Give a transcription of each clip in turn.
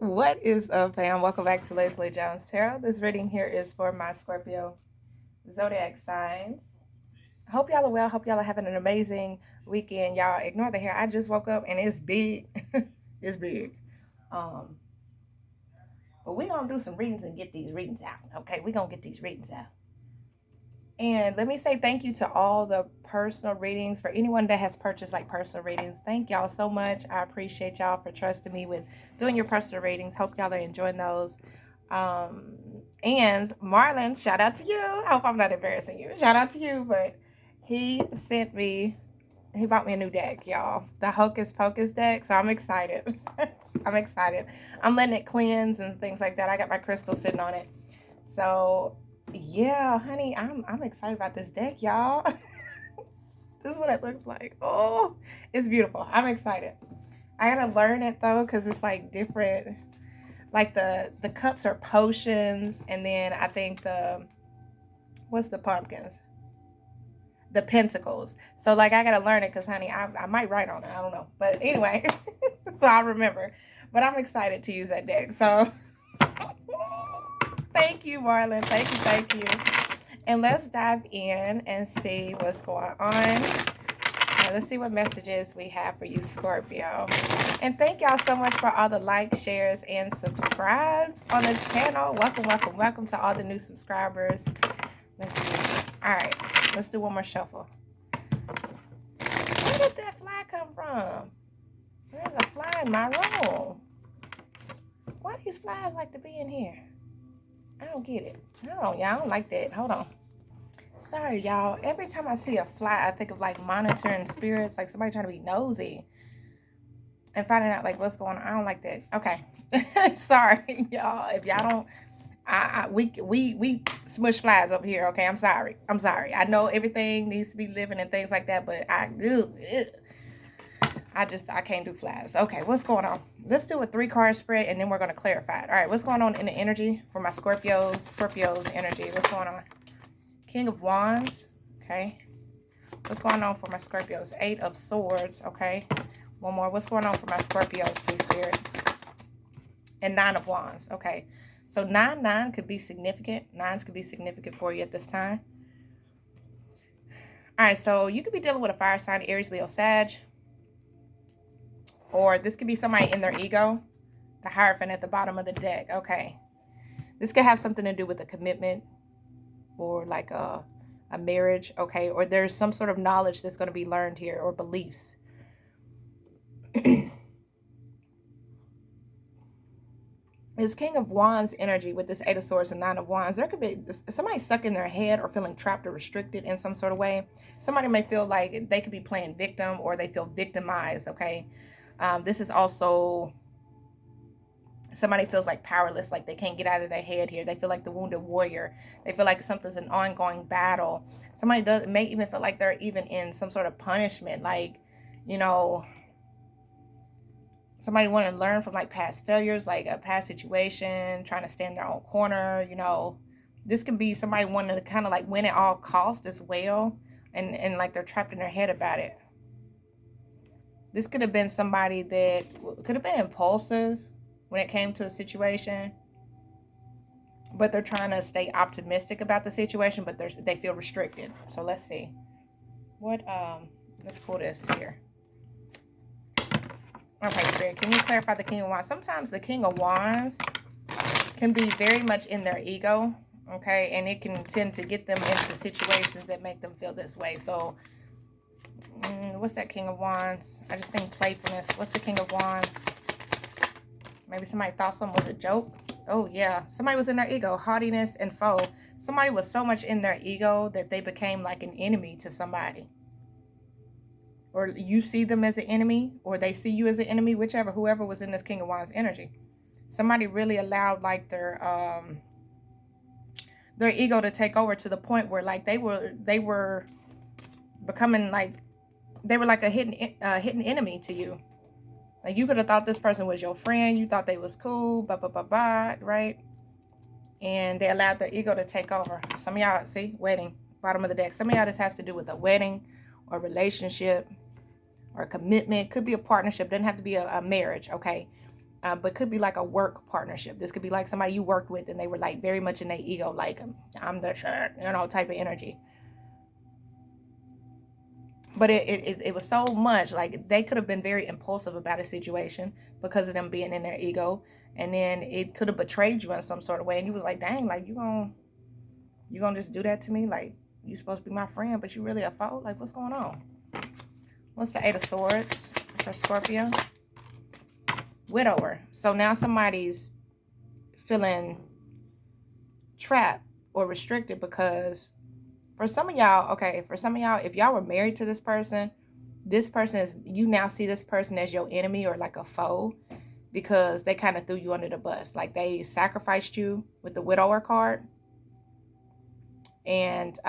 What is up, fam? Welcome back to LJonesTarot. This reading here is for my Scorpio zodiac signs. Hope y'all are well. Hope y'all are having an amazing weekend. Y'all ignore the hair. I just woke up and it's big. It's big. Um, but we're gonna do some readings and get these readings out. Okay, we're gonna get these readings out. And let me say thank you to all the personal readings. For anyone that has purchased like personal readings, thank y'all so much. I appreciate y'all for trusting me with doing your personal readings. Hope y'all are enjoying those. And Marlon, shout out to you. I hope I'm not embarrassing you. Shout out to you. But he bought me a new deck, y'all. The Hocus Pocus deck. So I'm excited. I'm excited. I'm letting it cleanse and things like that. I got my crystal sitting on it. So yeah, honey, I'm excited about this deck, y'all. This is what it looks like. Oh, it's beautiful. I'm excited. I gotta learn it though, because it's like different. Like the cups are potions, and then I think what's the pumpkins? The pentacles. So like I gotta learn it, because honey, I might write on it. I don't know. But anyway, so I'll remember. But I'm excited to use that deck. So thank you, Marlon. Thank you. And let's dive in and see what's going on. Let's see what messages we have for you, Scorpio. And thank y'all so much for all the likes, shares, and subscribes on the channel. Welcome to all the new subscribers. Let's see. All right, let's do one more shuffle. Where did that fly come from? There's a fly in my room. Why do these flies like to be in here? I don't get it. No, y'all, I don't like that. Hold on. Sorry, y'all. Every time I see a fly, I think of like monitoring spirits, like somebody trying to be nosy and finding out like what's going on. I don't like that. Okay. Sorry, y'all. If y'all don't, we smush flies over here. Okay, I'm sorry. I know everything needs to be living and things like that, but I can't do flies. Okay, what's going on? Let's do a 3-card spread and then we're gonna clarify it. All right, what's going on in the energy for my Scorpio's energy? What's going on? King of Wands. Okay. What's going on for my Scorpios? 8 of Swords. Okay. One more. What's going on for my Scorpios, please, Spirit? And 9 of Wands. Okay. So 9 could be significant. 9s could be significant for you at this time. All right. So you could be dealing with a fire sign, Aries, Leo, Sag. Or this could be somebody in their ego. The Hierophant at the bottom of the deck. Okay. This could have something to do with a commitment or like a marriage. Okay. Or there's some sort of knowledge that's going to be learned here, or beliefs. This King of Wands energy with this 8 of Swords and 9 of Wands, there could be somebody stuck in their head or feeling trapped or restricted in some sort of way. Somebody may feel like they could be playing victim, or they feel victimized, okay? This is also, somebody feels like powerless, like they can't get out of their head here. They feel like the wounded warrior. They feel like something's an ongoing battle. Somebody may even feel like they're even in some sort of punishment, like, you know, somebody want to learn from like past failures, like a past situation, trying to stand their own corner, you know. This could be somebody wanting to kind of like win at all costs as well. And like they're trapped in their head about it. This could have been somebody that could have been impulsive when it came to a situation. But they're trying to stay optimistic about the situation, but they feel restricted. So let's see. Let's pull this here. Okay, Spirit, can you clarify the King of Wands? Sometimes the King of Wands can be very much in their ego, okay? And it can tend to get them into situations that make them feel this way. So, what's that King of Wands? I just think playfulness. What's the King of Wands? Maybe somebody thought something was a joke. Oh, yeah. Somebody was in their ego. Haughtiness and foe. Somebody was so much in their ego that they became like an enemy to somebody. Or you see them as an enemy, or they see you as an enemy, whoever was in this King of Wands energy. Somebody really allowed like their ego to take over to the point where like they were becoming like, they were like a hidden enemy to you. Like you could have thought this person was your friend. You thought they was cool, right? And they allowed their ego to take over. Some of y'all, see, wedding, bottom of the deck. Some of y'all, this has to do with a wedding or relationship or commitment. Could be a partnership. Doesn't have to be a marriage, okay? but could be like a work partnership. This could be like somebody you worked with and they were like very much in their ego, like I'm the shirt, you know, type of energy. But it was so much, like they could have been very impulsive about a situation because of them being in their ego, and then it could have betrayed you in some sort of way, and you was like, dang, like you gonna just do that to me? Like, you supposed to be my friend, but you really a foe? Like, what's going on? What's the Eight of Swords for Scorpio? Widower. So now somebody's feeling trapped or restricted because for some of y'all, okay, for some of y'all, if y'all were married to this person is, you now see this person as your enemy or like a foe because they kind of threw you under the bus. Like they sacrificed you with the widower card. And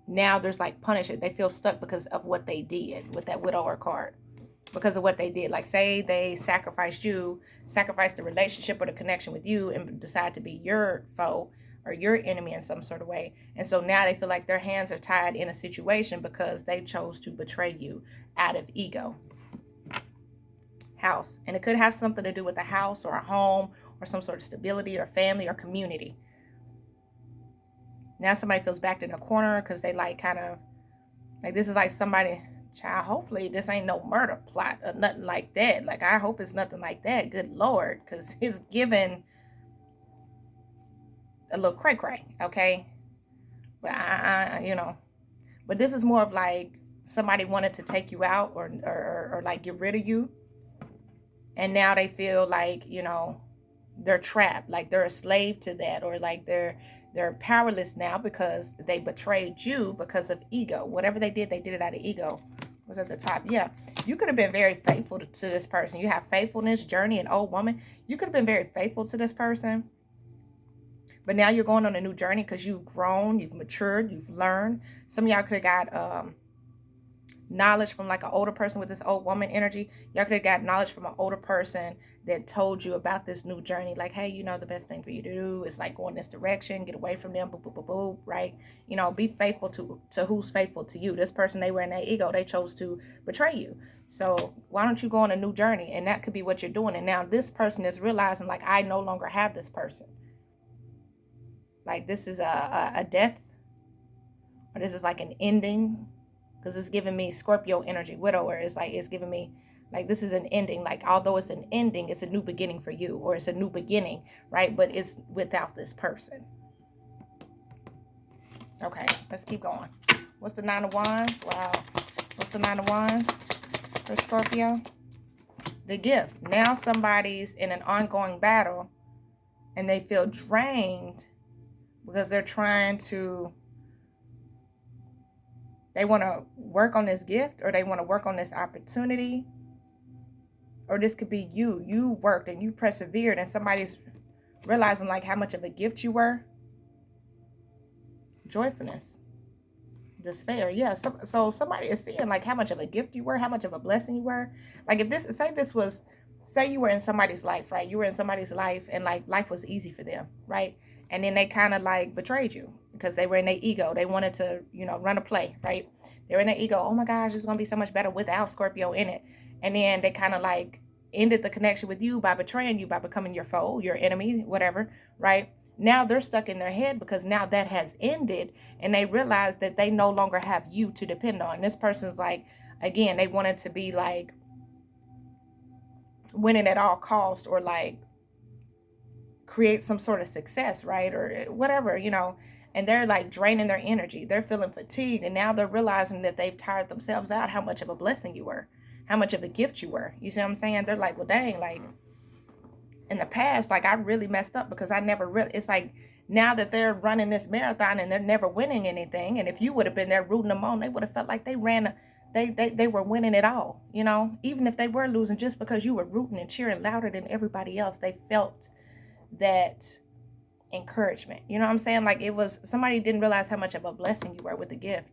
now there's like punishment. They feel stuck because of what they did with that widower card. Because of what they did. Like say they sacrificed you, sacrificed the relationship or the connection with you and decide to be your foe or your enemy in some sort of way. And so now they feel like their hands are tied in a situation because they chose to betray you out of ego. House. And it could have something to do with a house or a home or some sort of stability or family or community. Now somebody feels backed in a corner because they like kind of, like this is like somebody, child, hopefully this ain't no murder plot or nothing like that. Like I hope it's nothing like that. Good Lord. Because it's given a little cray-cray, okay? But you know, but this is more of like somebody wanted to take you out or like get rid of you. And now they feel like, you know, they're trapped, like they're a slave to that, or like they're powerless now because they betrayed you because of ego. Whatever they did it out of ego. Was at the top. Yeah, you could have been very faithful to this person. You have faithfulness, journey, and old woman. You could have been very faithful to this person, but now you're going on a new journey because you've grown, you've matured, you've learned. Some of y'all could have got knowledge from like an older person with this old woman energy. Y'all could have got knowledge from an older person that told you about this new journey. Like, hey, you know, the best thing for you to do is like go in this direction, get away from them, boop, boop, boop, boop, right? You know, be faithful to who's faithful to you. This person, they were in their ego. They chose to betray you. So why don't you go on a new journey? And that could be what you're doing. And now this person is realizing like, I no longer have this person. Like this is a death, or this is like an ending. Because it's giving me Scorpio energy, widower. It's like, it's giving me, like, this is an ending. Like, although it's an ending, it's a new beginning for you. Or it's a new beginning, right? But it's without this person. Okay, let's keep going. What's the Nine of Wands? Wow. What's the Nine of Wands for Scorpio? The gift. Now somebody's in an ongoing battle. And they feel drained. Because they're trying to... They want to work on this gift, or they want to work on this opportunity. Or this could be you. You worked and you persevered, and somebody's realizing like how much of a gift you were. Joyfulness. Despair. Yeah. So somebody is seeing like how much of a gift you were, how much of a blessing you were. Like if this, say you were in somebody's life, right? You were in somebody's life and like life was easy for them, right? And then they kind of like betrayed you because they were in their ego. They wanted to, you know, run a play, right? They were in their ego. Oh my gosh, it's going to be so much better without Scorpio in it. And then they kind of like ended the connection with you by betraying you, by becoming your foe, your enemy, whatever, right? Now they're stuck in their head because now that has ended and they realize that they no longer have you to depend on. This person's like, again, they wanted to be like winning at all cost, or like create some sort of success, right? Or whatever, you know, and they're like draining their energy. They're feeling fatigued, and now they're realizing that they've tired themselves out, how much of a blessing you were, how much of a gift you were. You see what I'm saying? They're like, well, dang, like in the past, like I really messed up because I never really, it's like now that they're running this marathon and they're never winning anything. And if you would have been there rooting them on, they would have felt like they were winning it all, you know, even if they were losing, just because you were rooting and cheering louder than everybody else, they felt that encouragement. You know what I'm saying? Like it was, somebody didn't realize how much of a blessing you were with the gift,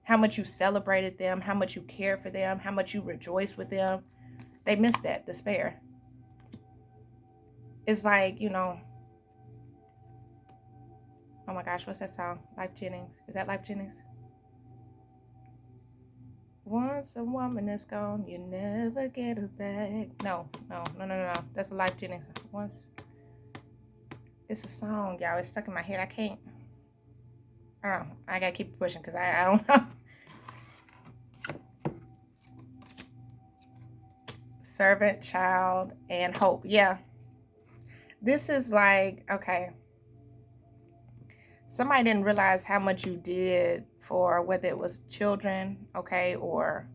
how much you celebrated them, how much you cared for them, how much you rejoiced with them. They missed that. Despair. It's like, you know, oh my gosh, what's that song? Life Jennings. Is that Life Jennings? Once a woman is gone, you never get her back. No. That's a Life Jennings. Once. It's a song, y'all. It's stuck in my head. I can't. Oh, I gotta keep pushing because I don't know. Servant, child, and hope. Yeah. This is like, okay. Somebody didn't realize how much you did for whether it was children, okay, or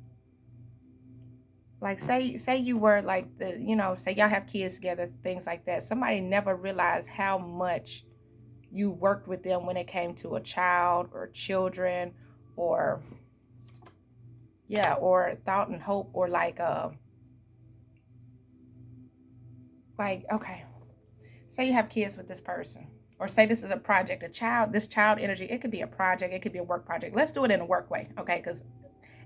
like say you were like say y'all have kids together, things like that. Somebody never realized how much you worked with them when it came to a child or children, or or thought and hope, or like okay, say you have kids with this person, or say this is a project, this child energy. It could be a project, it could be a work project. Let's do it in a work way, okay?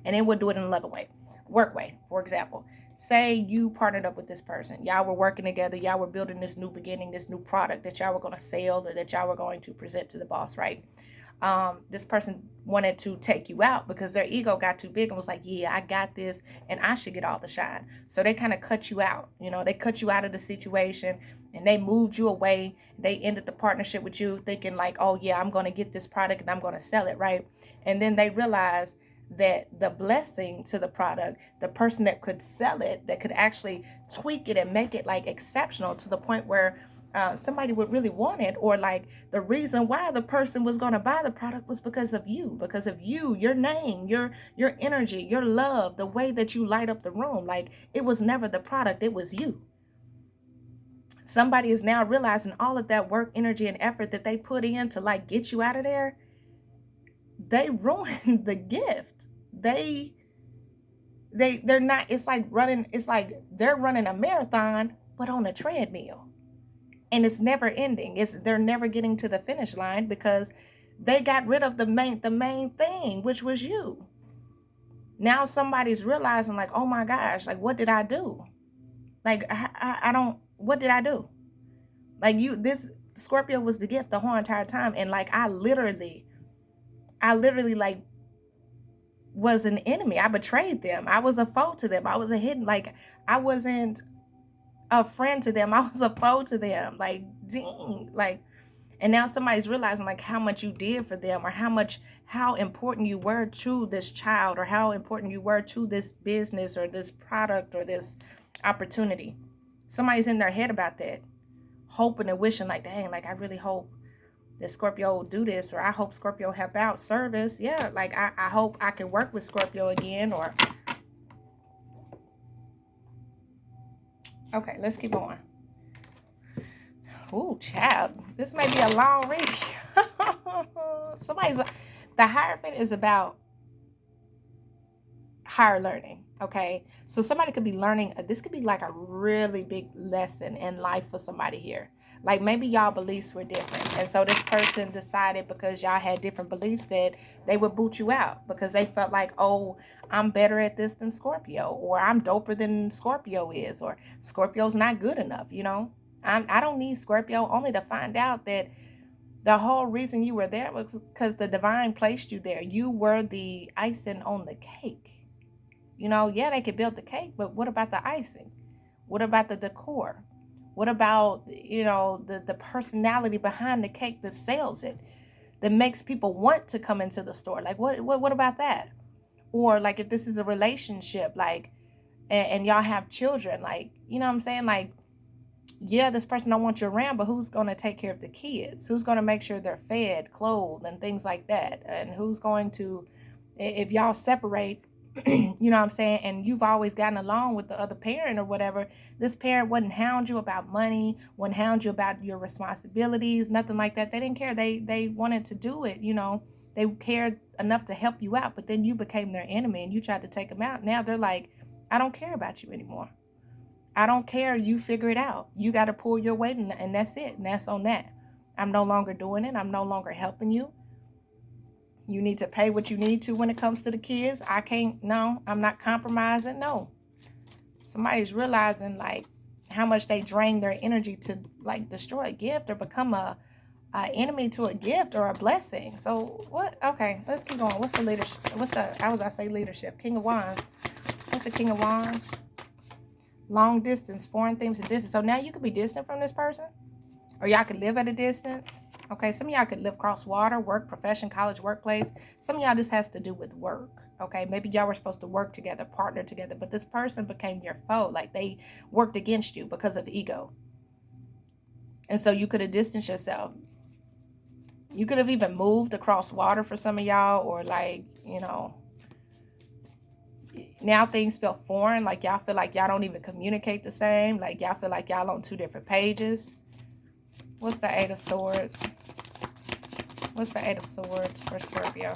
And then we'll do it in a loving way. Work way, for example. Say you partnered up with this person. Y'all were working together. Y'all were building this new beginning, this new product that y'all were going to sell, or that y'all were going to present to the boss, right? This person wanted to take you out because their ego got too big and was like, yeah, I got this and I should get all the shine. So they kind of cut you out. They cut you out of the situation and they moved you away. They ended the partnership with you thinking like, oh yeah, I'm going to get this product and I'm going to sell it, right? And then they realized that the blessing to the product, the person that could sell it, that could actually tweak it and make it like exceptional to the point where somebody would really want it, or like the reason why the person was going to buy the product was because of you, your name, your energy, your love, the way that you light up the room. Like it was never the product, it was you. Somebody is now realizing all of that work, energy, and effort that they put in to like get you out of there. They ruined the gift. They're not, it's like they're running a marathon but on a treadmill, and it's never ending. They're never getting to the finish line because they got rid of the main thing, which was you. Now somebody's realizing like, oh my gosh, like what did I do? Like I don't, what did I do? Like this Scorpio was the gift the whole entire time, and like I literally like was an enemy. I betrayed them. I was a foe to them. I was a hidden, like I wasn't a friend to them. I was a foe to them. Like, dang, like, and now somebody's realizing like how much you did for them, or how important you were to this child, or how important you were to this business or this product or this opportunity. Somebody's in their head about that, hoping and wishing like, dang, like I really hope that Scorpio will do this, or I hope Scorpio help out service. Yeah, like I hope I can work with Scorpio again, or okay, let's keep going. Ooh, child, this may be a long read. The Hierophant is about higher learning, okay? So somebody could be learning, this could be like a really big lesson in life for somebody here. Like maybe y'all beliefs were different, and so this person decided because y'all had different beliefs that they would boot you out because they felt like, oh, I'm better at this than Scorpio, or I'm doper than Scorpio is, or Scorpio's not good enough, I don't need Scorpio, only to find out that the whole reason you were there was because the divine placed you there. You were the icing on the cake. Yeah, they could build the cake, but what about the icing? What about the decor? What about, the personality behind the cake that sells it, that makes people want to come into the store? Like, what about that? Or like if this is a relationship, like, and y'all have children, like, you know what I'm saying? Like, yeah, this person don't want you around, but who's going to take care of the kids? Who's going to make sure they're fed, clothed, and things like that? And who's going to, if y'all separate, you know what I'm saying, and you've always gotten along with the other parent or whatever, this parent wouldn't hound you about money, wouldn't hound you about your responsibilities, nothing like that. They didn't care. They wanted to do it, they cared enough to help you out, but then you became their enemy and you tried to take them out. Now they're like, I don't care about you anymore. I don't care. You figure it out. You got to pull your weight, and that's it. And that's on that. I'm no longer doing it. I'm no longer helping you. You need to pay what you need to when it comes to the kids. I can't. No, I'm not compromising. No. Somebody's realizing like how much they drain their energy to like destroy a gift or become a enemy to a gift or a blessing. So what? Okay, let's keep going. What's the leadership? What's the, how was I say leadership? King of Wands. What's the King of Wands? Long distance, foreign themes and distance. So now you could be distant from this person, or y'all could live at a distance. Okay, some of y'all could live cross water, work, profession, college, workplace. Some of y'all this has to do with work. Okay, maybe y'all were supposed to work together, partner together, but this person became your foe. Like they worked against you because of ego. And so you could have distanced yourself. You could have even moved across water for some of y'all, or like, you know, now things feel foreign. Like y'all feel like y'all don't even communicate the same. Like y'all feel like y'all on two different pages. What's the Eight of Swords? What's the Eight of Swords for Scorpio?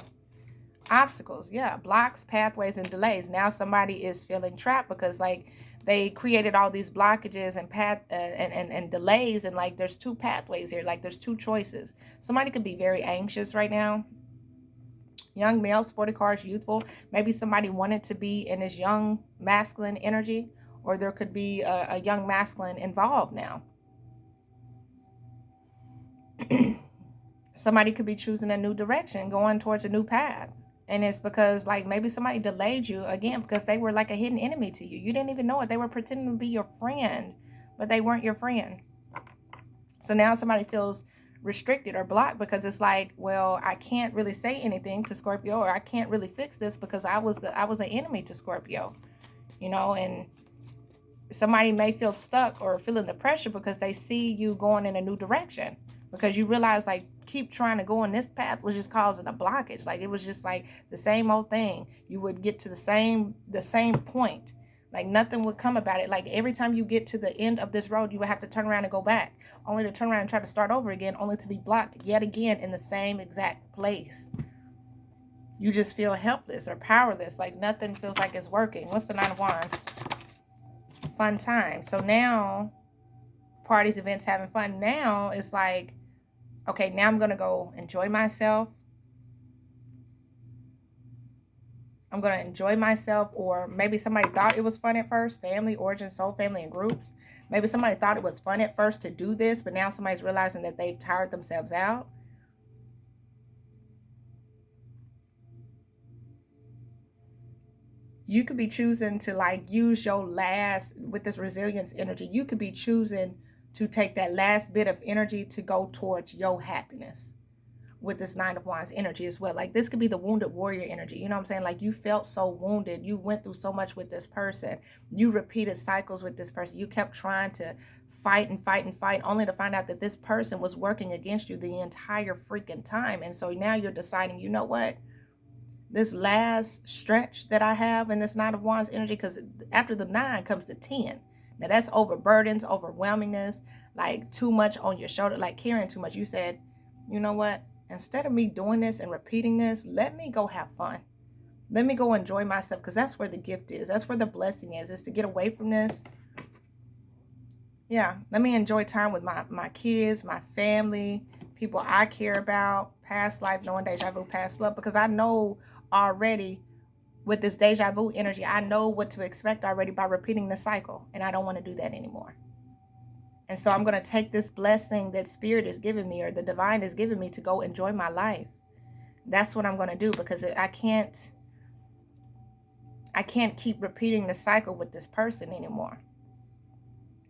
Obstacles, yeah, blocks, pathways, and delays. Now somebody is feeling trapped because like they created all these blockages and and delays, and like there's two pathways here, like there's two choices. Somebody could be very anxious right now. Young male, sporty cars, youthful. Maybe somebody wanted to be in this young masculine energy, or there could be a young masculine involved now. Somebody could be choosing a new direction, going towards a new path. And it's because like maybe somebody delayed you again because they were like a hidden enemy to you. You didn't even know it. They were pretending to be your friend, but they weren't your friend. So now somebody feels restricted or blocked because it's like, well, I can't really say anything to Scorpio, or I can't really fix this because I was an enemy to Scorpio, you know. And somebody may feel stuck or feeling the pressure because they see you going in a new direction, because you realize like keep trying to go on this path was just causing a blockage. Like it was just like the same old thing. You would get to the same point. Like nothing would come about it. Like every time you get to the end of this road, you would have to turn around and go back, only to turn around and try to start over again, only to be blocked yet again in the same exact place. You just feel helpless or powerless. Like nothing feels like it's working. What's the Nine of Wands? Fun time. So now parties, events, having fun. Now it's like, okay, now I'm going to go enjoy myself. I'm going to enjoy myself. Or maybe somebody thought it was fun at first. Family, origin, soul family, and groups. Maybe somebody thought it was fun at first to do this, but now somebody's realizing that they've tired themselves out. You could be choosing to like use your last, with this resilience energy, you could be choosing to take that last bit of energy to go towards your happiness with this Nine of Wands energy as well. Like this could be the wounded warrior energy. You know what I'm saying? Like you felt so wounded. You went through so much with this person. You repeated cycles with this person. You kept trying to fight and fight and fight, only to find out that this person was working against you the entire freaking time. And so now you're deciding, you know what? This last stretch that I have in this Nine of Wands energy, because after the 9 comes the 10. Now that's overburdens, overwhelmingness, like too much on your shoulder, like carrying too much. You said, you know what? Instead of me doing this and repeating this, let me go have fun. Let me go enjoy myself, because that's where the gift is. That's where the blessing is to get away from this. Yeah, let me enjoy time with my kids, my family, people I care about, past life, knowing deja vu, past love, because I know already with this deja vu energy, I know what to expect already by repeating the cycle, and I don't want to do that anymore. And so I'm going to take this blessing that spirit is giving me, or the divine is giving me, to go enjoy my life. That's what I'm going to do, because I can't keep repeating the cycle with this person anymore.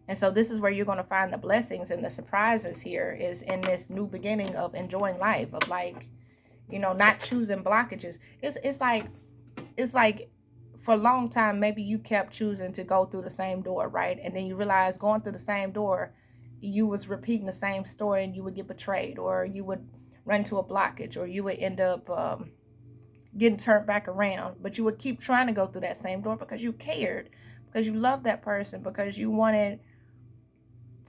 And so this is where you're going to find the blessings and the surprises here, is in this new beginning of enjoying life, of like, you know, not choosing blockages. It's like for a long time, maybe you kept choosing to go through the same door, right? And then you realize going through the same door, you was repeating the same story, and you would get betrayed, or you would run into a blockage, or you would end up getting turned back around. But you would keep trying to go through that same door because you cared, because you loved that person, because you wanted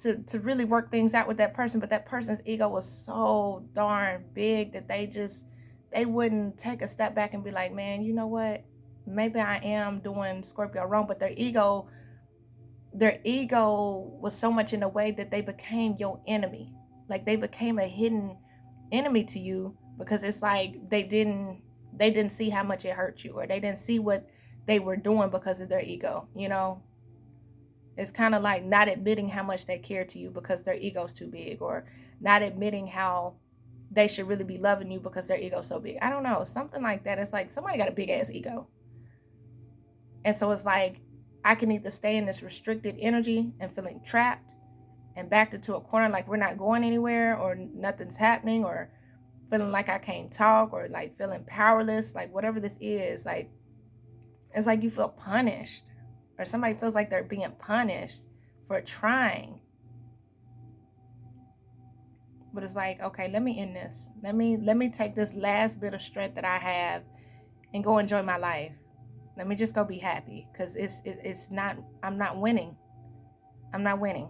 to really work things out with that person. But that person's ego was so darn big that they wouldn't take a step back and be like, man, you know what? Maybe I am doing Scorpio wrong. But their ego was so much in a way that they became your enemy. Like they became a hidden enemy to you, because it's like they didn't see how much it hurt you, or they didn't see what they were doing because of their ego, you know. It's kind of like not admitting how much they care to you because their ego's too big, or not admitting how they should really be loving you because their ego's so big. I don't know, something like that. It's like somebody got a big ass ego. And so it's like, I can either stay in this restricted energy and feeling trapped and backed into a corner like we're not going anywhere or nothing's happening, or feeling like I can't talk, or like feeling powerless, like whatever this is, like it's like you feel punished, or somebody feels like they're being punished for trying. But it's like, okay, let me end this. Let me take this last bit of strength that I have and go enjoy my life. Let me just go be happy, because it's not, I'm not winning. I'm not winning.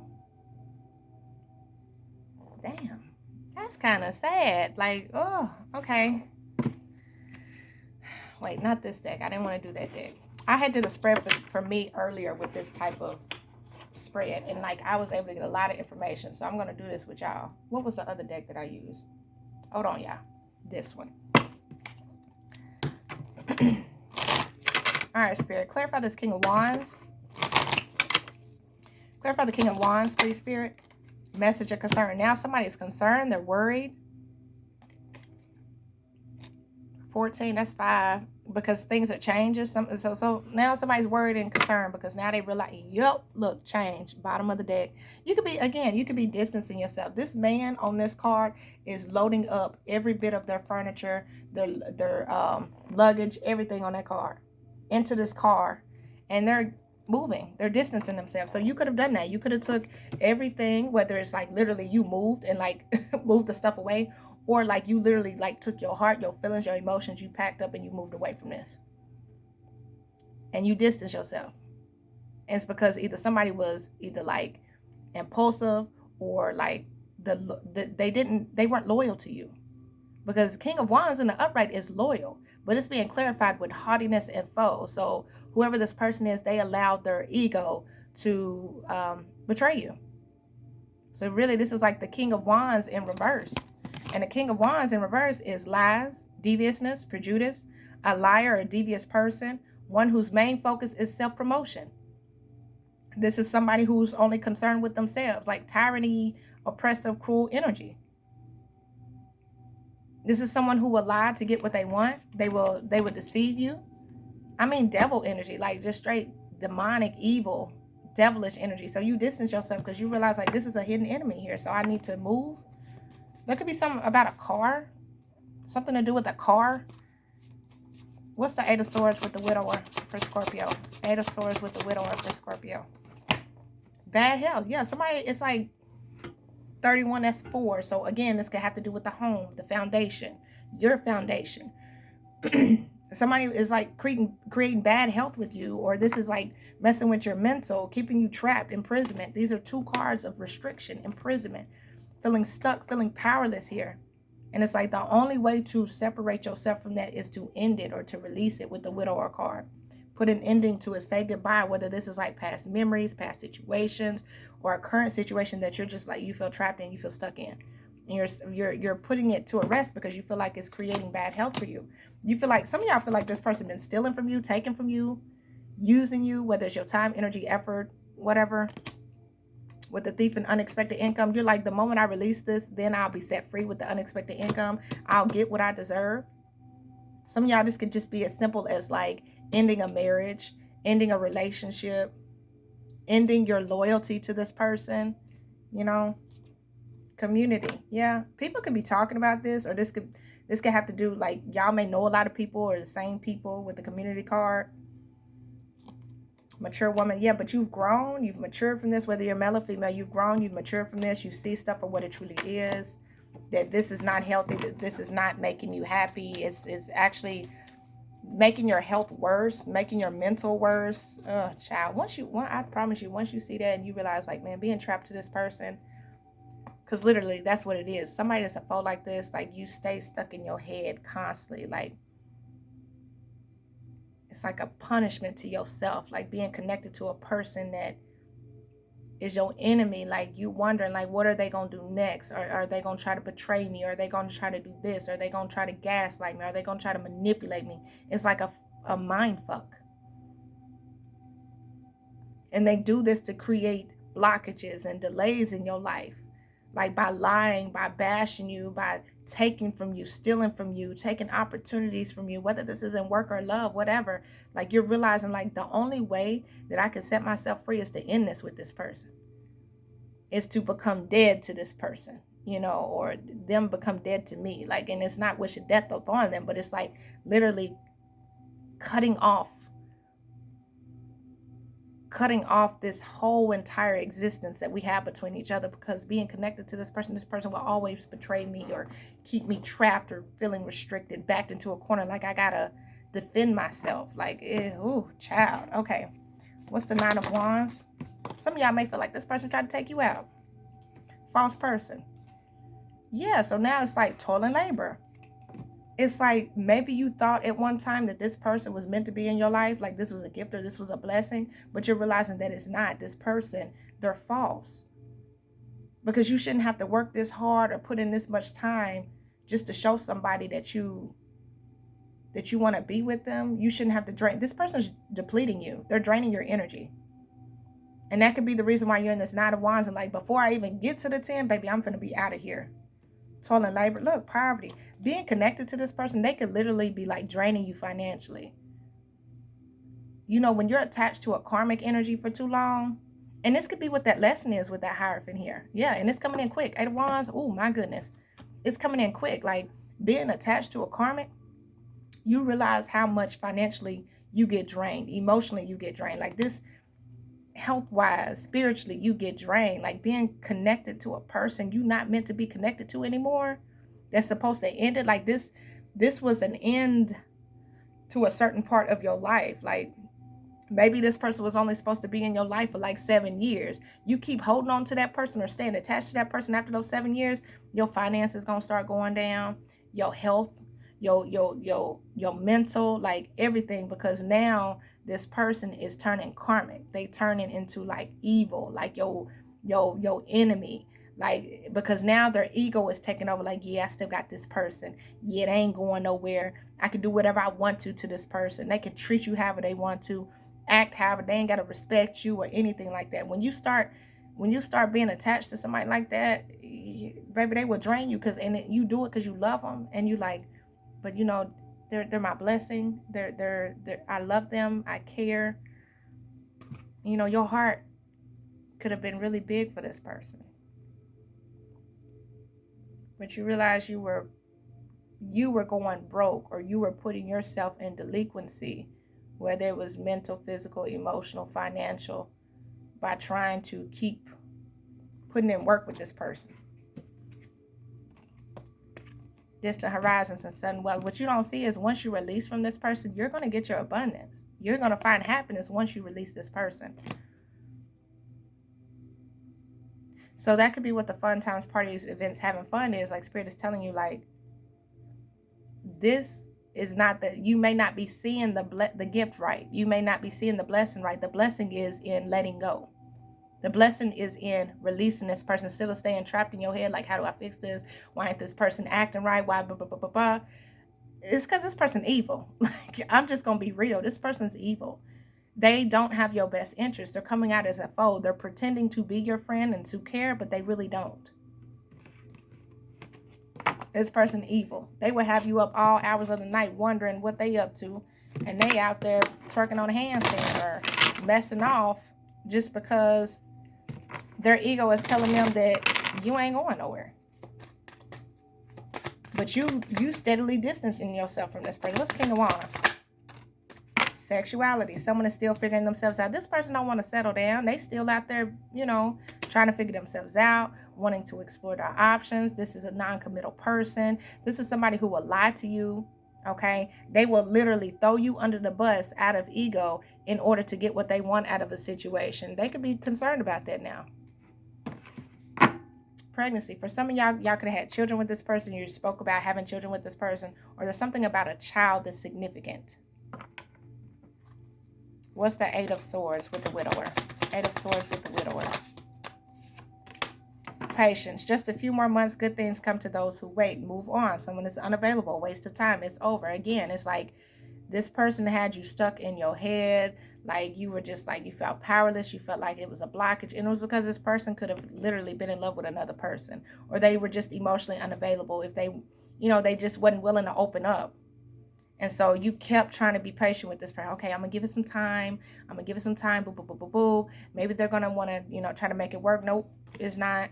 Damn, that's kind of sad. Like, oh, okay. Wait, not this deck. I didn't want to do that deck. I had did a spread for me earlier with this type of spread, and like I was able to get a lot of information. So I'm going to do this with y'all. What was the other deck that I used? Hold on, y'all. This one. All right, Spirit. Clarify this King of Wands. Clarify the King of Wands, please, Spirit. Message of concern. Now somebody is concerned. They're worried. 14, that's 5. Because things are changing. So now somebody's worried and concerned because now they realize, yep, look, change. Bottom of the deck. You could be, again, you could be distancing yourself. This man on this card is loading up every bit of their furniture, their luggage, everything on that car into this car. And they're moving. They're distancing themselves. So you could have done that. You could have took everything, whether it's like literally you moved and like moved the stuff away, or like you literally like took your heart, your feelings, your emotions, you packed up and you moved away from this. And you distance yourself. And it's because either somebody was either like impulsive, or like they weren't loyal to you. Because King of Wands in the upright is loyal, but it's being clarified with haughtiness and foe. So whoever this person is, they allowed their ego to betray you. So really, this is like the King of Wands in reverse. And the King of Wands in reverse is lies, deviousness, prejudice, a liar or a devious person, one whose main focus is self-promotion. This is somebody who's only concerned with themselves, like tyranny, oppressive, cruel energy. This is someone who will lie to get what they want. They will deceive you. I mean, devil energy, like just straight demonic, evil, devilish energy. So you distance yourself because you realize like this is a hidden enemy here. So I need to move. There could be something about a car. Something to do with a car. What's the 8 of Swords with the widower for Scorpio? 8 of Swords with the widower for Scorpio. Bad health. Yeah, somebody, it's like 31, that's 4. So again, this could have to do with the home, the foundation, your foundation. Somebody is like creating bad health with you, or this is like messing with your mental, keeping you trapped, imprisonment. These are 2 cards of restriction, imprisonment, feeling stuck, feeling powerless here. And it's like the only way to separate yourself from that is to end it or to release it with the widower card. Put an ending to it, say goodbye, whether this is like past memories, past situations, or a current situation that you're just like, you feel trapped in, you feel stuck in. And you're putting it to a rest because you feel like it's creating bad health for you. You feel like, some of y'all feel like this person been stealing from you, taking from you, using you, whether it's your time, energy, effort, whatever. With the thief and unexpected income, you're like, the moment I release this, then I'll be set free with the unexpected income. I'll get what I deserve. Some of y'all, this could just be as simple as like ending a marriage, ending a relationship, ending your loyalty to this person, you know. Community. Yeah, people could be talking about this, or this could have to do, like, y'all may know a lot of people or the same people with the community card. Mature woman. Yeah, but you've grown, you've matured from this, whether you're male or female. You've grown, you've matured from this. You see stuff for what it truly is, that this is not healthy, that this is not making you happy. It's actually making your health worse, making your mental worse. Child, I promise you, once you see that and you realize like, man, being trapped to this person, because literally that's what it is. Somebody that's a foe like this, like you stay stuck in your head constantly. Like it's like a punishment to yourself, like being connected to a person that is your enemy. Like you wondering, like, what are they going to do next? Or are they going to try to betray me? Or are they going to try to do this? Or are they going to try to gaslight me? Or are they going to try to manipulate me? It's like a mind fuck. And they do this to create blockages and delays in your life. Like by lying, by bashing you, by taking from you, stealing from you, taking opportunities from you, whether this is in work or love, whatever. Like you're realizing like the only way that I can set myself free is to end this with this person. Is to become dead to this person, you know, or them become dead to me. Like, and it's not wishing death upon them, but it's like literally cutting off this whole entire existence that we have between each other, because being connected to this person will always betray me or keep me trapped or feeling restricted, backed into a corner, like I gotta defend myself. Like, ooh, child. Okay, what's the Nine of Wands? Some of y'all may feel like this person tried to take you out. False person. Yeah, so now it's like toil and labor. It's like maybe you thought at one time that this person was meant to be in your life, like this was a gift or this was a blessing, but you're realizing that it's not. This person, they're false. Because you shouldn't have to work this hard or put in this much time just to show somebody that you want to be with them. You shouldn't have to drain. This person's depleting you. They're draining your energy. And that could be the reason why you're in this Nine of Wands and like, before I even get to the 10, baby, I'm finna be out of here. Toil and labor. Look, poverty. Being connected to this person, they could literally be like draining you financially. You know, when you're attached to a karmic energy for too long, and this could be what that lesson is with that Hierophant here. Yeah, and it's coming in quick. Eight of Wands. Oh, my goodness. It's coming in quick. Like being attached to a karmic, you realize how much financially you get drained. Emotionally, you get drained. Like this, health-wise, spiritually, you get drained. Like being connected to a person you're not meant to be connected to anymore, that's supposed to end it. Like this was an end to a certain part of your life. Like maybe this person was only supposed to be in your life for like 7 years. You keep holding on to that person or staying attached to that person after those 7 years, your finances gonna start going down, your health, your mental, like everything, because now this person is turning karmic. They turning into like evil, like your enemy. Like, because now their ego is taking over. Like, yeah, I still got this person. Yeah, they ain't going nowhere. I can do whatever I want to this person. They can treat you however they want to, act however. They ain't got to respect you or anything like that. When you start being attached to somebody like that, baby, they will drain you. And you do it because you love them, and you like, but you know, they're my blessing. They're I love them. I care. You know, your heart could have been really big for this person, but you realize you were going broke, or you were putting yourself in delinquency, whether it was mental, physical, emotional, financial, by trying to keep putting in work with this person. Distant horizons and sudden wealth. What you don't see is once you release from this person, you're going to get your abundance. You're going to find happiness once you release this person. So that could be what the fun times, parties, events, having fun is. Like Spirit is telling you, like, this is not that you may not be seeing the gift right. You may not be seeing the blessing right. The blessing is in letting go. The blessing is in releasing this person, instead of staying trapped in your head. Like, how do I fix this? Why ain't this person acting right? Why blah, blah, blah, blah, blah. It's because this person evil. Like, I'm just going to be real. This person's evil. They don't have your best interest. They're coming out as a foe. They're pretending to be your friend and to care, but they really don't. This person evil. They will have you up all hours of the night wondering what they up to, and they out there twerking on a handstand or messing off just because their ego is telling them that you ain't going nowhere. But you steadily distancing yourself from this person. What's King of Wands? Sexuality. Someone is still figuring themselves out. This person don't want to settle down. They still out there, you know, trying to figure themselves out, wanting to explore their options. This is a non-committal person. This is somebody who will lie to you, okay? They will literally throw you under the bus out of ego in order to get what they want out of a situation. They could be concerned about that now. Pregnancy. For some of y'all could have had children with this person. You spoke about having children with this person, or there's something about a child that's significant. What's the Eight of Swords with the Widower? Eight of Swords with the Widower. Patience. Just a few more months. Good things come to those who wait. Move on. Someone is unavailable. Waste of time. It's over. Again, it's like This person had you stuck in your head. Like you were just like, you felt powerless. You felt like it was a blockage. And it was because this person could have literally been in love with another person. Or they were just emotionally unavailable. If they, you know, they just wasn't willing to open up. And so you kept trying to be patient with this person. Okay, I'm going to give it some time. I'm going to give it some time. Boo, boo, boo, boo, boo. Maybe they're going to want to, you know, try to make it work. Nope, it's not.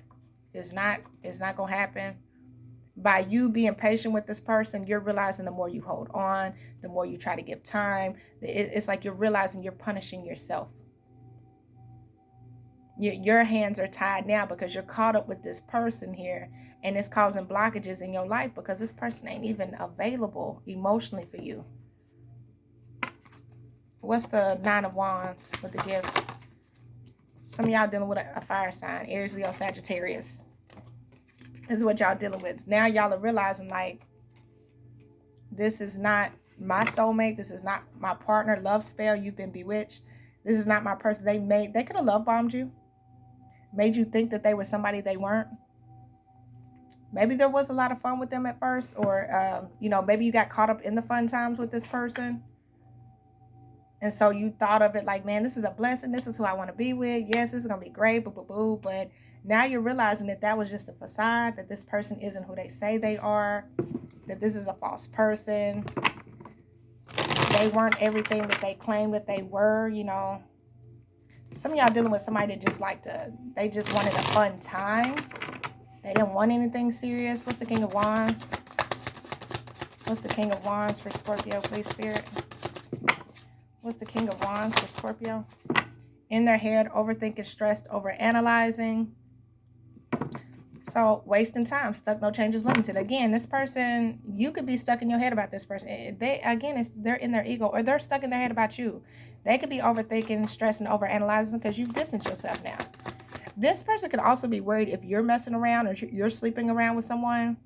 It's not going to happen. By you being patient with this person, you're realizing the more you hold on, the more you try to give time, it's like you're realizing you're punishing yourself. Your hands are tied now because you're caught up with this person here, and it's causing blockages in your life because this person ain't even available emotionally for you. What's the Nine of Wands with the gift? Some of y'all dealing with a fire sign, Aries, Leo, Sagittarius. This is what y'all dealing with. Now y'all are realizing, like, this is not my soulmate. This is not my partner. Love spell. You've been bewitched. This is not my person. They could have love bombed you. Made you think that they were somebody they weren't. Maybe there was a lot of fun with them at first. Or, you know, maybe you got caught up in the fun times with this person. And so you thought of it like, man, this is a blessing. This is who I want to be with. Yes, this is going to be great. Boo, boo, boo. But now you're realizing that that was just a facade. That this person isn't who they say they are. That this is a false person. They weren't everything that they claimed that they were, you know. Some of y'all dealing with somebody that just they just wanted a fun time. They didn't want anything serious. What's the King of Wands? What's the King of Wands for Scorpio, please, Spirit? What's the King of Wands for Scorpio? In their head, overthinking, stressed, overanalyzing. So, wasting time, stuck, no changes, limited. Again, this person, you could be stuck in your head about this person. They're in their ego, or they're stuck in their head about you. They could be overthinking, stressing, overanalyzing because you've distanced yourself now. This person could also be worried if you're messing around or you're sleeping around with someone.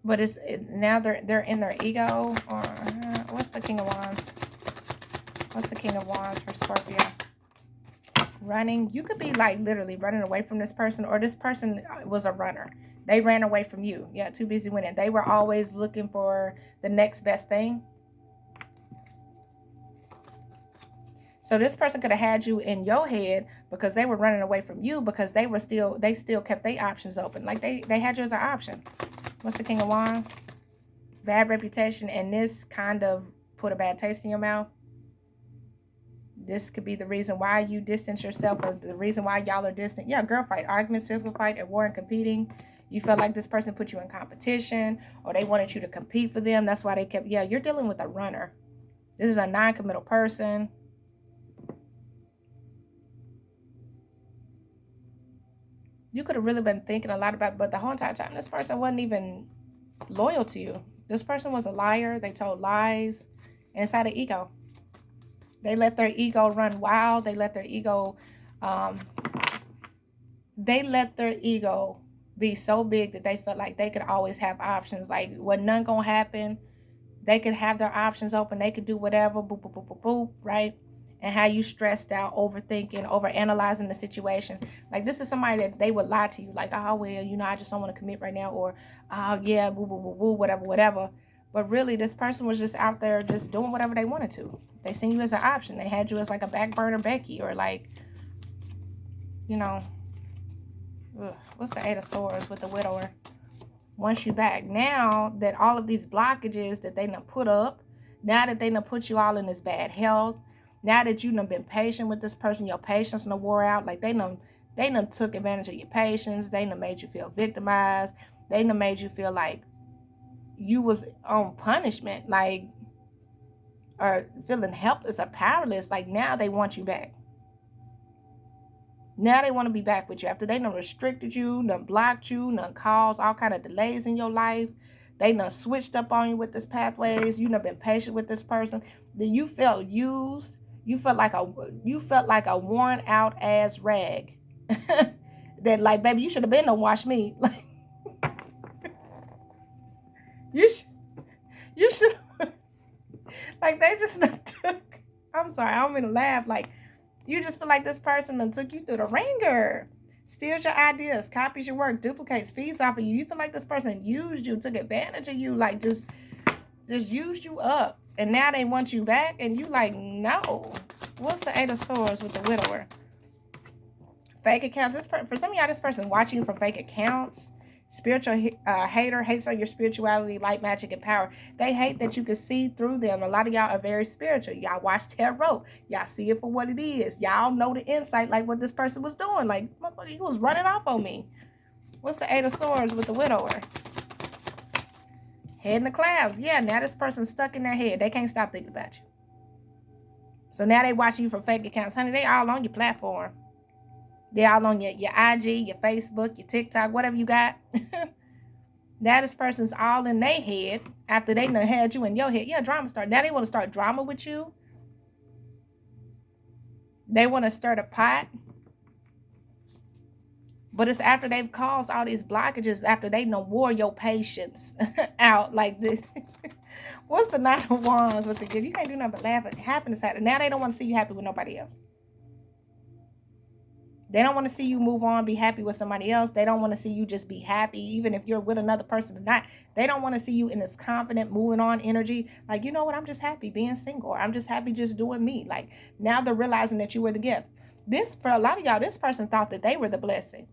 But now they're in their ego. Or what's the King of Wands? What's the King of Wands for Scorpio? Running. You could be like literally running away from this person, or this person was a runner. They ran away from you. Yeah, too busy winning. They were always looking for the next best thing. So this person could have had you in your head because they were running away from you because they still kept their options open. Like they had you as an option. What's the King of Wands? Bad reputation, and this kind of put a bad taste in your mouth. This could be the reason why you distance yourself, or the reason why y'all are distant. Yeah, girl fight, arguments, physical fight, at war and competing. You felt like this person put you in competition, or they wanted you to compete for them. That's why they kept, yeah, you're dealing with a runner. This is a non-committal person. You could have really been thinking a lot about it, but the whole entire time, this person wasn't even loyal to you. This person was a liar. They told lies, and it's out of ego. They let their ego run wild. They let their ego be so big that they felt like they could always have options. Like, when none gonna happen, they could have their options open. They could do whatever, boop, boop, boop, boop, boop, right? And how you stressed out, overthinking, overanalyzing the situation. Like, this is somebody that they would lie to you. Like, oh, well, you know, I just don't want to commit right now. Or, oh, yeah, boo, boo, boo, boo, whatever, whatever. But really, this person was just out there just doing whatever they wanted to. They seen you as an option. They had you as like a back burner Becky, or like, you know, what's the Eight of Swords with the widower? Once you back. Now that all of these blockages that they done put up, now that they done put you all in this bad health, now that you done been patient with this person, your patience done wore out. Like, they done took advantage of your patience. They done made you feel victimized. They done made you feel like you was on punishment, like, or feeling helpless or powerless. Like, now they want you back. Now they want to be back with you after they done restricted you, done blocked you, done caused all kind of delays in your life. They done switched up on you with this pathways. You done been patient with this person. Then you felt used. You felt like a worn out ass rag. That, like, baby, you should have been to wash me. Like, you should. Like, they just took. I'm sorry, I don't mean to laugh. Like, you just feel like this person done took you through the ringer, steals your ideas, copies your work, duplicates, feeds off of you. You feel like this person used you, took advantage of you, like, just just used you up. And now they want you back. And you like, no. What's the Eight of Swords with the widower? Fake accounts. For some of y'all, this person watching you from fake accounts. Spiritual hater, hates on your spirituality, light, magic, and power. They hate that you can see through them. A lot of y'all are very spiritual. Y'all watch tarot. Y'all see it for what it is. Y'all know the insight, like what this person was doing. Like, he was running off on me. What's the Eight of Swords with the widower? Head in the clouds. Yeah, now this person's stuck in their head. They can't stop thinking about you. So now they watching you from fake accounts. Honey, they all on your platform. They all on your IG, your Facebook, your TikTok, whatever you got. Now this person's all in their head after they done had you in your head. Yeah, drama start. Now they want to start drama with you. They want to stir the pot. But it's after they've caused all these blockages, after they done wore your patience out. Like this. What's the Nine of Wands with the gift? You can't do nothing but laugh at happiness. Now they don't want to see you happy with nobody else. They don't want to see you move on, be happy with somebody else. They don't want to see you just be happy, even if you're with another person or not. They don't want to see you in this confident, moving on energy. Like, you know what? I'm just happy being single. I'm just happy just doing me. Like, now they're realizing that you were the gift. This, for a lot of y'all, this person thought that they were the blessing,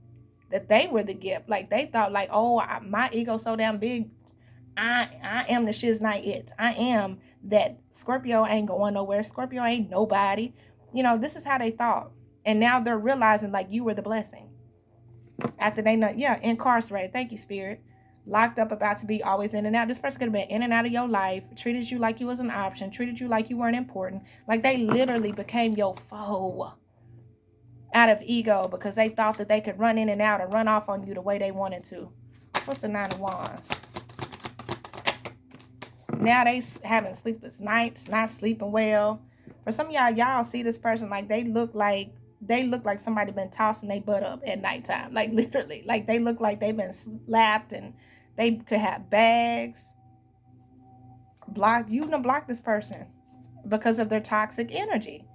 that they were the gift. Like, they thought, like, oh, my ego's so damn big. I am the shiz not it. I am that. Scorpio ain't going nowhere. Scorpio ain't nobody. You know, this is how they thought. And now they're realizing, like, you were the blessing. After they know, yeah, incarcerated. Thank you, Spirit. Locked up, about to be, always in and out. This person could have been in and out of your life, treated you like you was an option, treated you like you weren't important. Like, they literally became your foe out of ego because they thought that they could run in and out or run off on you the way they wanted to. What's the Nine of Wands? Now they having sleepless nights, not sleeping well. For some of y'all see this person like they look like somebody been tossing their butt up at nighttime. Like, literally. Like, they look like they've been slapped and they could have bags. You done block this person because of their toxic energy.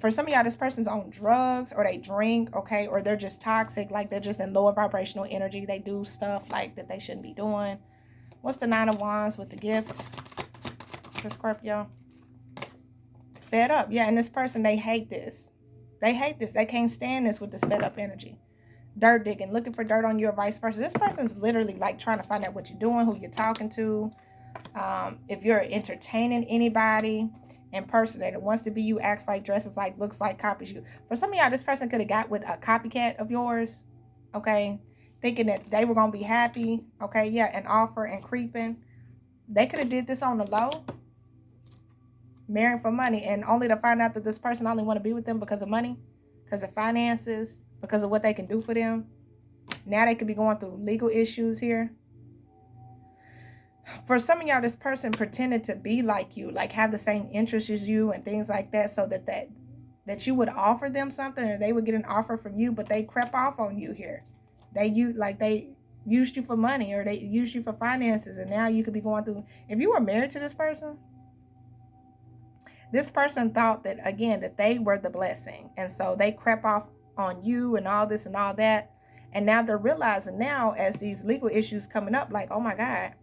For some of y'all, this person's on drugs or they drink, okay? Or they're just toxic. Like, they're just in lower vibrational energy. They do stuff like that they shouldn't be doing. What's the Nine of Wands with the gifts for Scorpio? Fed up. Yeah, and this person, they hate this. They hate this. They can't stand this with this fed up energy. Dirt digging, looking for dirt on you or vice versa. This person's literally like trying to find out what you're doing, who you're talking to. If you're entertaining anybody, impersonator, wants to be you, acts like, dresses like, looks like, copies you. For some of y'all, this person could have got with a copycat of yours, okay? Thinking that they were going to be happy, okay? Yeah, and offer and creeping. They could have did this on the low. Marrying for money, and only to find out that this person only want to be with them because of money, because of finances, because of what they can do for them. Now they could be going through legal issues here. For some of y'all, this person pretended to be like you, like have the same interests as you and things like that, so that you would offer them something or they would get an offer from you, but they crept off on you here. They used you for money or they used you for finances, and now you could be going through. If you were married to this person, this person thought that, again, that they were the blessing. And so they crept off on you and all this and all that. And now they're realizing now as these legal issues coming up, like, oh my God,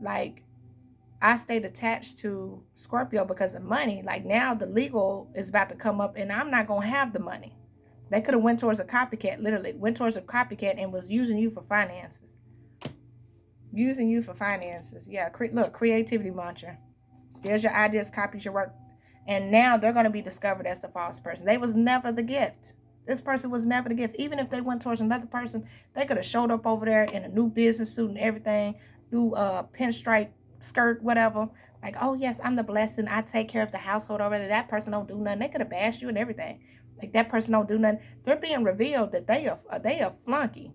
like I stayed attached to Scorpio because of money. Like now the legal is about to come up and I'm not going to have the money. They could have went towards a copycat, literally went towards a copycat and was using you for finances. Using you for finances. Yeah, look, creativity muncher. Steals your ideas, copies your work. And now they're going to be discovered as the false person. They was never the gift. This person was never the gift. Even if they went towards another person, they could have showed up over there in a new business suit and everything. New pinstripe skirt, whatever. Like, oh, yes, I'm the blessing. I take care of the household over there. That person don't do nothing. They could have bashed you and everything. Like, that person don't do nothing. They're being revealed that they are flunky.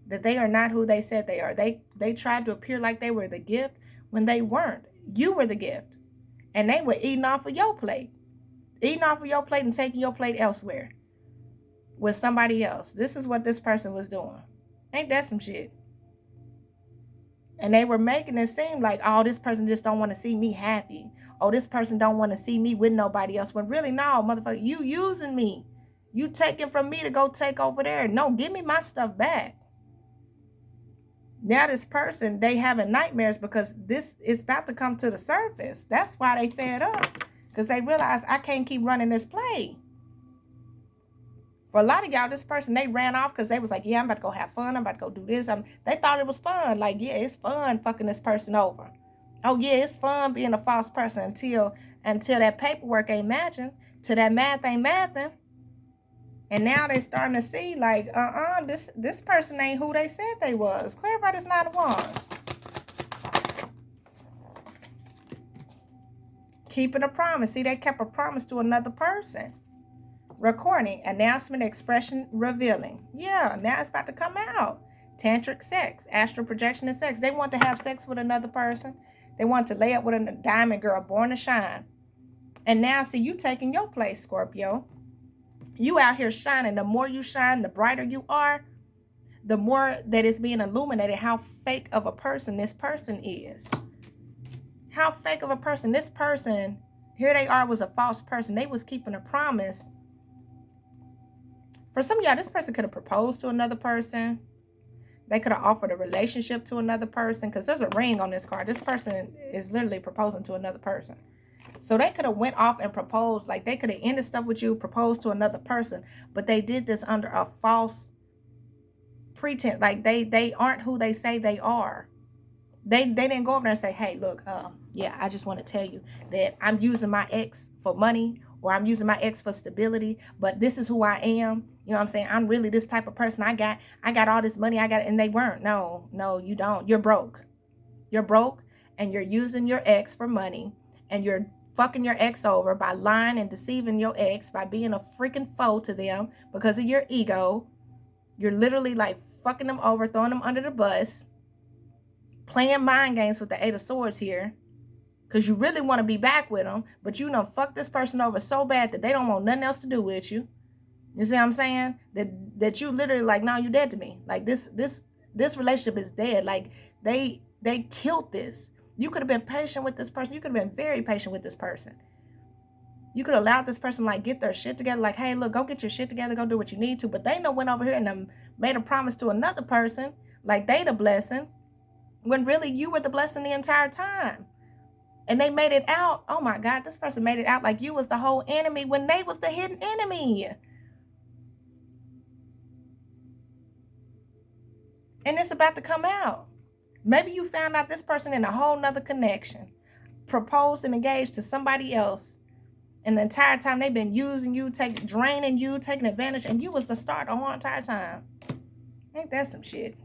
That they are not who they said they are. They tried to appear like they were the gift when they weren't. You were the gift. And they were eating off of your plate. Eating off of your plate and taking your plate elsewhere. With somebody else. This is what this person was doing. Ain't that some shit? And they were making it seem like, oh, this person just don't want to see me happy. Oh, this person don't want to see me with nobody else. When really, no, motherfucker, you using me. You taking from me to go take over there. No, give me my stuff back. Now this person, they having nightmares because this is about to come to the surface. That's why they fed up. Because they realize I can't keep running this play. For a lot of y'all, this person, they ran off because they was like, yeah, I'm about to go have fun. I'm about to go do this. They thought it was fun. Like, yeah, it's fun fucking this person over. Oh, yeah, it's fun being a false person until that paperwork ain't matching, till that math ain't mathing. And now they starting to see like, this person ain't who they said they was. Clarify this Nine of Wands. Keeping a promise. See, they kept a promise to another person. Recording, announcement, expression, revealing. Yeah, now it's about to come out. Tantric sex, astral projection and sex. They want to have sex with another person. They want to lay up with a diamond girl born to shine. And now, see, you taking your place, Scorpio. You out here shining. The more you shine, the brighter you are, the more that it's being illuminated how fake of a person this person is. How fake of a person. This person, here they are, was a false person. They was keeping a promise. For some of y'all, this person could have proposed to another person. They could have offered a relationship to another person because there's a ring on this card. This person is literally proposing to another person. So they could have went off and proposed. Like they could have ended stuff with you, proposed to another person. But they did this under a false pretense. Like they aren't who they say they are. They didn't go over there and say, hey, look, yeah, I just want to tell you that I'm using my ex for money, or I'm using my ex for stability, but this is who I am. You know what I'm saying? I'm really this type of person. I got all this money. And they weren't. No, you don't. You're broke. You're broke, and you're using your ex for money, and you're fucking your ex over by lying and deceiving your ex, by being a freaking foe to them because of your ego. You're literally like fucking them over, throwing them under the bus, playing mind games with the Eight of Swords here. Because you really want to be back with them, but you know, fuck this person over so bad that they don't want nothing else to do with you. You see what I'm saying? That you literally like, no, you dead to me. Like this relationship is dead. Like they killed this. You could have been patient with this person. You could have been very patient with this person. You could have allowed this person like get their shit together. Like, hey, look, go get your shit together. Go do what you need to. But they went over here and made a promise to another person. Like they the blessing. When really you were the blessing the entire time. And they made it out. Oh my God, this person made it out like you was the whole enemy when they was the hidden enemy. And it's about to come out. Maybe you found out this person in a whole nother connection, proposed and engaged to somebody else. And the entire time they've been using you, draining you, taking advantage. And you was the star the whole entire time. Ain't that some shit?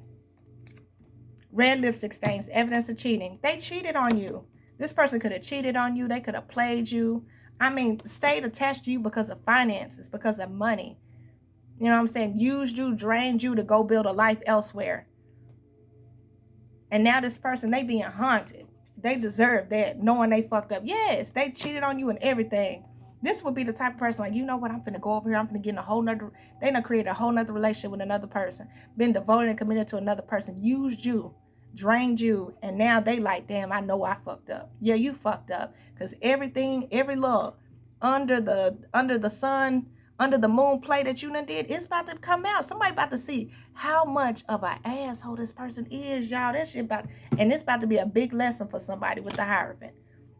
Red lipstick stains, evidence of cheating. They cheated on you. This person could have cheated on you. They could have played you. I mean, stayed attached to you because of finances, because of money. You know what I'm saying? Used you, drained you to go build a life elsewhere. And now this person, they being haunted. They deserve that, knowing they fucked up. Yes, they cheated on you and everything. This would be the type of person like, you know what? I'm finna go over here. I'm finna get in a whole nother, they done created a whole nother relationship with another person. Been devoted and committed to another person. Used you. Drained you, and now they like, damn, I know I fucked up. Yeah, you fucked up, because everything, every love under the sun, under the moon play that you done did, it's about to come out. Somebody about to see how much of an asshole this person is, y'all. That shit and it's about to be a big lesson for somebody with the Hierophant.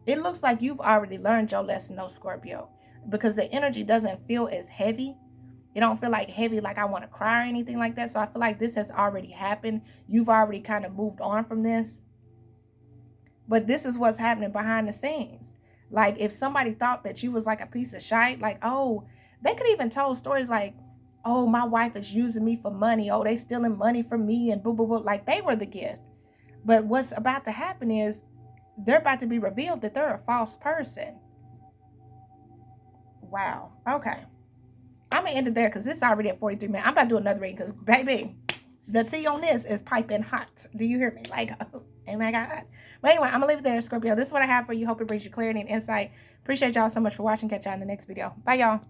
It looks like you've already learned your lesson, though, Scorpio, because the energy doesn't feel as heavy. It don't feel like heavy, like I want to cry or anything like that. So I feel like this has already happened. You've already kind of moved on from this. But this is what's happening behind the scenes. Like if somebody thought that you was like a piece of shite, like, oh, they could even tell stories like, oh, my wife is using me for money. Oh, they stealing money from me and boo, boo, boo. Like they were the gift. But what's about to happen is they're about to be revealed that they're a false person. Wow. Okay. I'm going to end it there because it's already at 43 minutes. I'm about to do another reading because, baby, the tea on this is piping hot. Do you hear me? Like, oh my God. But anyway, I'm going to leave it there, Scorpio. This is what I have for you. Hope it brings you clarity and insight. Appreciate y'all so much for watching. Catch y'all in the next video. Bye, y'all.